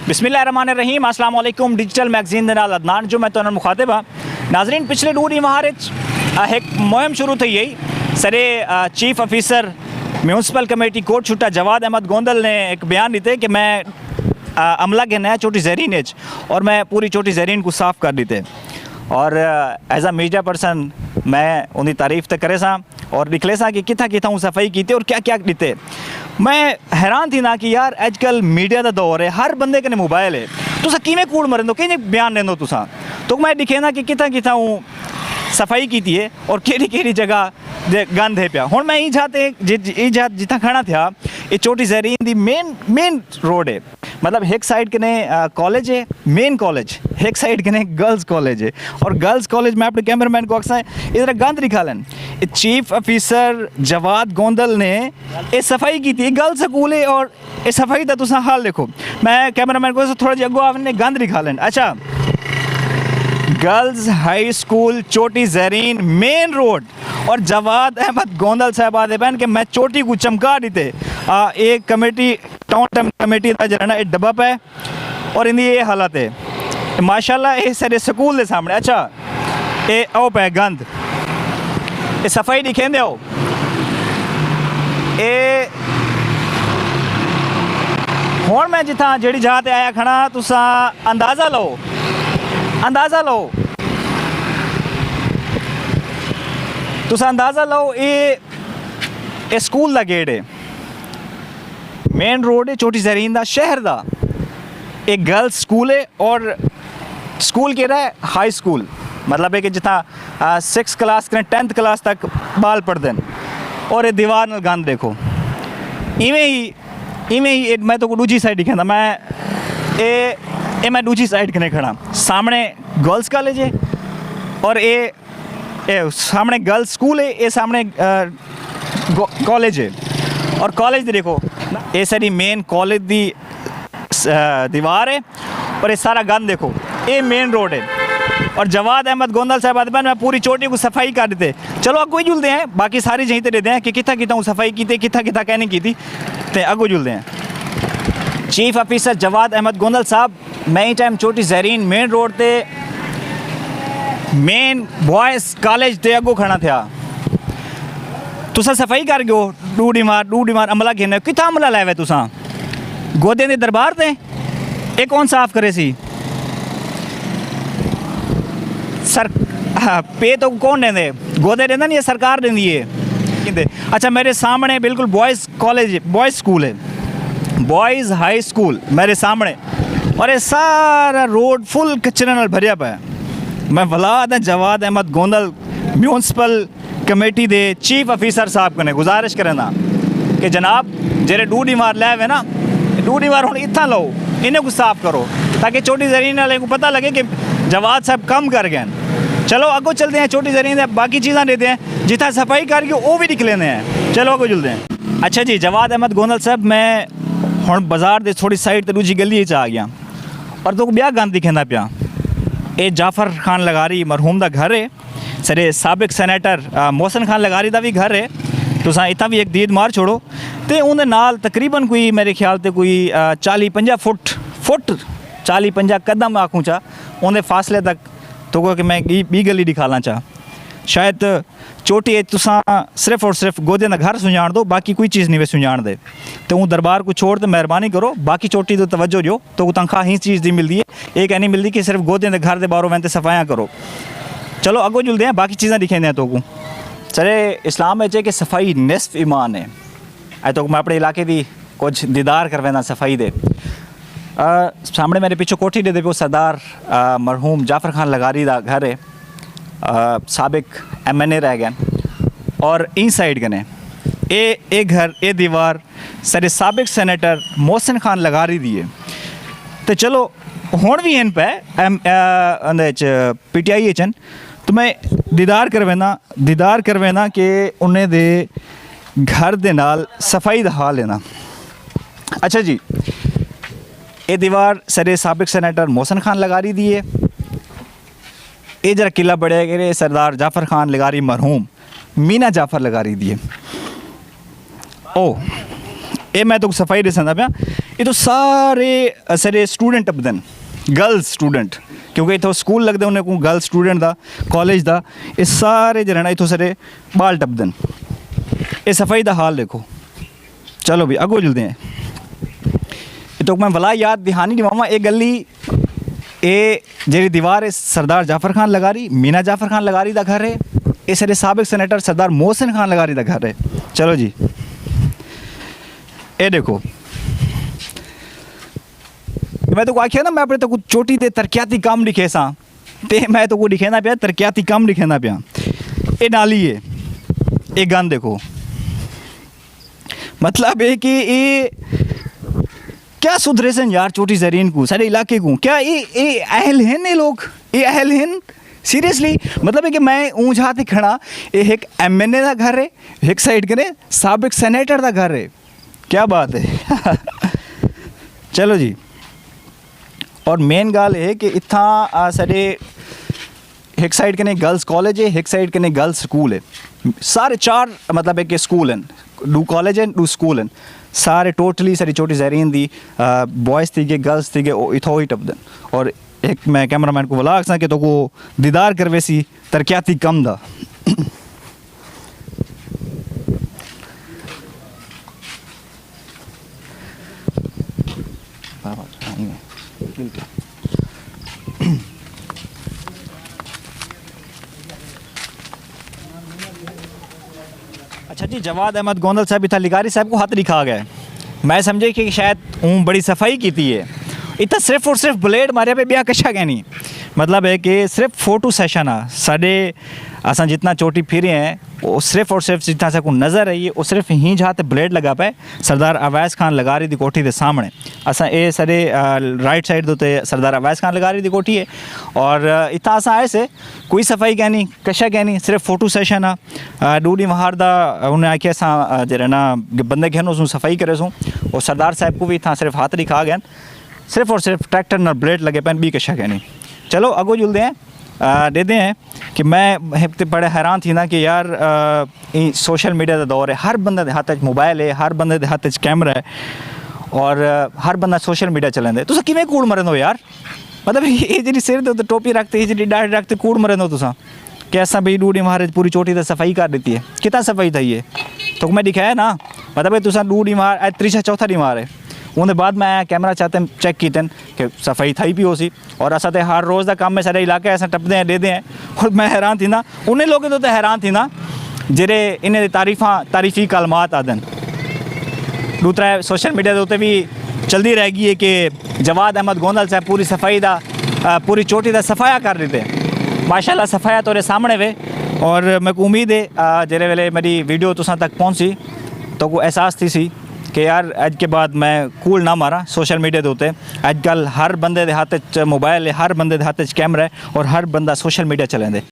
बिस्मिल्लाहिर्रहमानिर्रहीम अस्सलाम वालेकुम डिजिटल मैगजीन दे नाल अदनान जो मैं तुहानू मुखातिब हाँ नाजरीन पिछले 2 दिन माह एक मुहिम शुरू थी यही सरे chief officer municipal committee Kot Chhutta Jawad Ahmad Gondal ने एक बयान दिते कि मैं अमला गिना है चोटी जहरीन और मैं पूरी चोटी जहरीन को साफ़ कर दीते और एज अ मीडिया पर्सन मैं उनकी तारीफ तो करे सा और निकले सा कि कितना कितना हूँ सफाई की और क्या क्या दिते। मैं हैरान थी ना कि यार अजकल मीडिया का दौर है, हर बंदे कने मोबाइल है, तुसा किवें कूड़ मरन दो कि बयान दें दो तुसा तो मैं दिखे ना कि कितना कितना हूँ सफाई की है और केड़ी जगह गंद है पिया। हुण मैं ई जाते जितना खड़ा था ये चोटी जहरीन दी मेन रोड है, मतलब एक साइड कने कॉलेज है मेन कॉलेज, एक साइड कने गर्ल्स कॉलेज है और गर्ल्स कॉलेज में अपने कैमरामैन को अक्सर इधर गंद निकालन। चीफ ऑफिसर जवाद गोंदल ने ये सफाई की थी गर्ल्स स्कूल है और ये सफाई का तुसा हाल देखो। मैं कैमरामैन को थोड़ा जी अगो आपने गंद निकालन। अच्छा गर्ल्स हाई स्कूल चोटी जहरीन मेन रोड और जवाद अहमद गोंदल साहब आते पैन कि मैं चोटी को चमका दीते एक कमेटी टाउन कमेटी का जरा एक डब्बा पे और इनकी ये हालत है माशाल्लाह ये सारे स्कूल के सामने। अच्छा ये आओ पे गंद ये सफाई दिखें दे आओ ये हुण मैं जिथा जेड़ी जगह ते आया खड़ा तुसा अंदाज़ा लो तुसा अंदाज़ा लो ये स्कूल का गेट है मेन रोड है चोटी जहरीन का शहर का एक गर्ल्स स्कूल है और स्कूल केड़ा है हाई स्कूल, मतलब है कि जितना 6th क्लास करें 10th क्लास तक बाल पढ़ते हैं और ये दीवार न गंद देखो इवें ही मैं तो दूजी साइड दिखा मैं दूजी साइड कने खड़ा सामने गर्ल्स कॉलेज है और ये सामने गर्ल्स स्कूल है, ये सामने कॉलेज है और कॉलेज देखो ये सारी मेन कॉलेज दी दीवार है और ये सारा गंद देखो ये मेन रोड है और जवाद अहमद गोंदल साहब आते मैं पूरी चोटी को सफाई कर देते। चलो अगो जुलते हैं बाकी सारी जहीं ते देते हैं कि कितना कितना सफाई की थी कितना कहने की थी तो अगो जुलते हैं। चीफ ऑफिसर जवाद अहमद गोंदल साहब मैं ही टाइम चोटी जहरीन मेन रोड ते मेन बॉयज़ कॉलेज ते अगो खड़ा था तुसा सफाई कर गयो डू डीमार अमला घेने कितना अमला लाया तुसा गोदे दे दरबार ते ये कौन साफ करे सी सर पे तो कौन देंदे गोदे देंदा नहीं सरकार देंदी है। अच्छा मेरे सामने बिल्कुल बॉयज़ कॉलेज बॉयज़ स्कूल है बॉयज़ हाई स्कूल मेरे सामने और ये सारा रोड फुल कचरे नाल भरिया पाया। मैं वलाद जवाद अहमद गोंदल म्यूनसिपल कमेटी दे चीफ ऑफिसर साहब कने गुजारिश करना कि जनाब जेरे डूडी मार लै ना डूडी मार हुण इतना लो इन्हें को साफ करो ताकि चोटी जहरीन वाले को पता लगे कि जवाद साहब कम कर गए। चलो अगो चलते हैं चोटी जहरीन बाकी चीज़ा देते हैं जितना सफाई कर गए वो भी निकले हैं। चलो अगो चलते हैं। अच्छा जी जवाद अहमद गोंदल साहब मैं हुण बाजार दे थोड़ी साइड ते दूजी गली आ गया और तो ब्याह गंद दिखेंदा पिया ये जाफर खान लगारी मरहूम का घर है सरे साबिक सैनेटर मोहसिन खान लगारी का भी घर है तुसा इतना भी एक दीद मार छोड़ो तो उन्हें नाल तकरीबन कोई मेरे ख्याल से कोई 40-50 फुट 40-50 कदम आखूँ चा उन्हें फासले तक तो को कि मैं बी गली दिखाना चाह शायद चोटी तुसा सिर्फ और सिर्फ गोदे का घर सुझाण दो बाकी कोई चीज़ नहीं वे सुझाण दे तो हूँ दरबार को छोड़ तो मेहरबानी करो बाकी चोटी तो तवज्जो जो तो तनख्वाह ही चीज़ दी मिलती है एक नहीं मिलती कि सिर्फ गोदे के घर के बारों वैसे सफाइयाँ करो। चलो अगो जुलते हैं बाकी चीज़ा दिखेंदे तो को सरे इस्लाम में कि सफाई निसफ ईमान है तो मैं अपने इलाके की कुछ दीदार करवाना सफाई दे सामने मेरे पीछे कोठी दे पे सरदार मरहूम जाफर खान लगारी का घर है साबिक MNA रह गए और इन साइड कने ए घर ए दीवार सारे साबिक सैनेटर मोहसिन खान लगारी दी है तो चलो हुण भी इन पे PTI चन तो मैं दीदार करवेना कि उन्हें दे घर दे नाल सफाई दा हाल लेना। अच्छा जी ये दीवार सरे साबिक सैनेटर मोहसिन खान लगारी दी है ये जरा किला बढ़िया गिरे सरदार जाफर खान लगारी मरहूम मीना जाफर लगारी दी है ओ ये मैं तो सफाई दसदा पाया, ये तो सारे स्टूडेंट टपदन, गर्ल्स स्टूडेंट, क्योंकि इतों स्कूल लगते उन्हें को गर्ल्स स्टूडेंट का कॉलेज का, ये सारे जो है ना इतों सारे बाल टपदन। ये सफाई का हाल देखो। चलो भी अगो चलते हैं। तो मैं भला याद दिहानी दिवावा, ये गली ये जी दीवार है सरदार जाफर खान लगारी, मीना जाफर खान लगारी का घर है। ये सारे सबक सेनेटर सरदार मोहसिन खान लगारी का घर है। चलो जी, ये देखो, मैं तो आखिया ना, मैं अपने तो कुछ चोटी ते तरक्याती काम लिखे सा, ते मैं तो को लिखेना पिया तरक्याती काम लिखेना पिया। ये नाली है, ये गंद देखो, मतलब है कि ये क्या सुधरे सन यार चोटी जरीन को, सारे इलाके को, क्या ये अहल हैं ये लोग, ये अहल हैं सीरियसली। मतलब है कि मैं ऊँझा ते खड़ा, ये एक MNA का घर है, एक साइड करे साबिक सेनेटर का घर है, क्या बात है। चलो जी, और मेन गाल है कि इतना सारे एक साइड कने गर्ल्स कॉलेज है, एक साइड कने गर्ल्स स्कूल है, सारे 4 मतलब है कि स्कूल हैं, 2 कॉलेज हैं 2 स्कूल हैं, सारे टोटली सारी छोटी जहरीन दी बॉयज़ थी के गर्ल्स थी के इथो ही टपदन। और एक मैं कैमरामैन को बुला सा कि तो को दीदार करवे सी तरक्याती कम दा। अच्छा जी, जवाद अहमद गोंदल साहब इतना लिगारी साहब को हाथ लिखा गया है। मैं समझे कि शायद बड़ी सफाई की थी है, इतना सिर्फ और सिर्फ ब्लेड मारे पे ब्याह कशा कहनी, मतलब है कि सिर्फ फोटो सेशन आ साढ़े असा जितना चोटी फिरे हैं वो सिर्फ और सिर्फ जितना सा को नज़र है वो सिर्फ ही जहाँ ते ब्लेड लगा पाए सरदार अवैस खान लगारी दी कोठी के सामने। असा ये सारे राइट साइड दोते सरदार अवैस खान लगारी दी कोठी है, और इतना असा आए से कोई सफाई कहनी कशा कहनी, सिर्फ फोटो सेशन आ डूडी महार दा उन्हें आखे असा जरा ना बंदे कहनो उसमें सफाई करे सूँ, और सरदार साहब को भी इतना सिर्फ हाथ दिखा गए, सिर्फ और सिर्फ ट्रैक्टर न ब्लेड लगे पैन भी कशा कहनी। चलो अगो जुलते हैं, देते हैं कि मैं बड़े हैरान थी ना कि यार सोशल मीडिया का दौर है, हर बंदे के हाथ मोबाइल है, हर बंदे के हाथ कैमरा है, और हर बंदा सोशल मीडिया चलाते तुस किमें कूड़ मरन हो यार, मतलब ये जी सिर तो टोपी रखते जी दाढ़ी रखते कूड़ मरन हो तुसा कि ऐसा भाई डूडी महाराज पूरी चोटी तो सफाई कर देती है, कितना सफाई था ये तो मैं दिखाया ना, मतलब तुसा डूडी मार तीसरा चौथा डी मार है, उनके बाद मैं कैमरा चाहते चेक किए कि सफाई थी भी हो सी, और असा तो हर रोज़ का काम में सारे इलाके ऐसा टपते हैं देते हैं, और मैं हैरान थी ना उन्हें लोगों तो हैरान थी ना जेरे इन्हें तारीफ़ी कलमात आदन। दूसरा सोशल मीडिया के उत्ते भी चलती रह गई है कि जवाद अहमद गोंदल साहब पूरी सफाई का पूरी चोटी का सफाया कर रहे थे, माशाल्लाह सफाया तोरे सामने वे, और मेरे को उम्मीद है जेरे वेले मेरी वीडियो तुसा तक पहुँची तो को एहसास थी सी कि यार अज के बाद मैं कूल ना मारा सोशल मीडिया के उत्ते। अजकल हर बंदे के हाथ मोबाइल है, हर बंदे के हाथ कैमरा है, और हर बंदा सोशल मीडिया चलेंदे।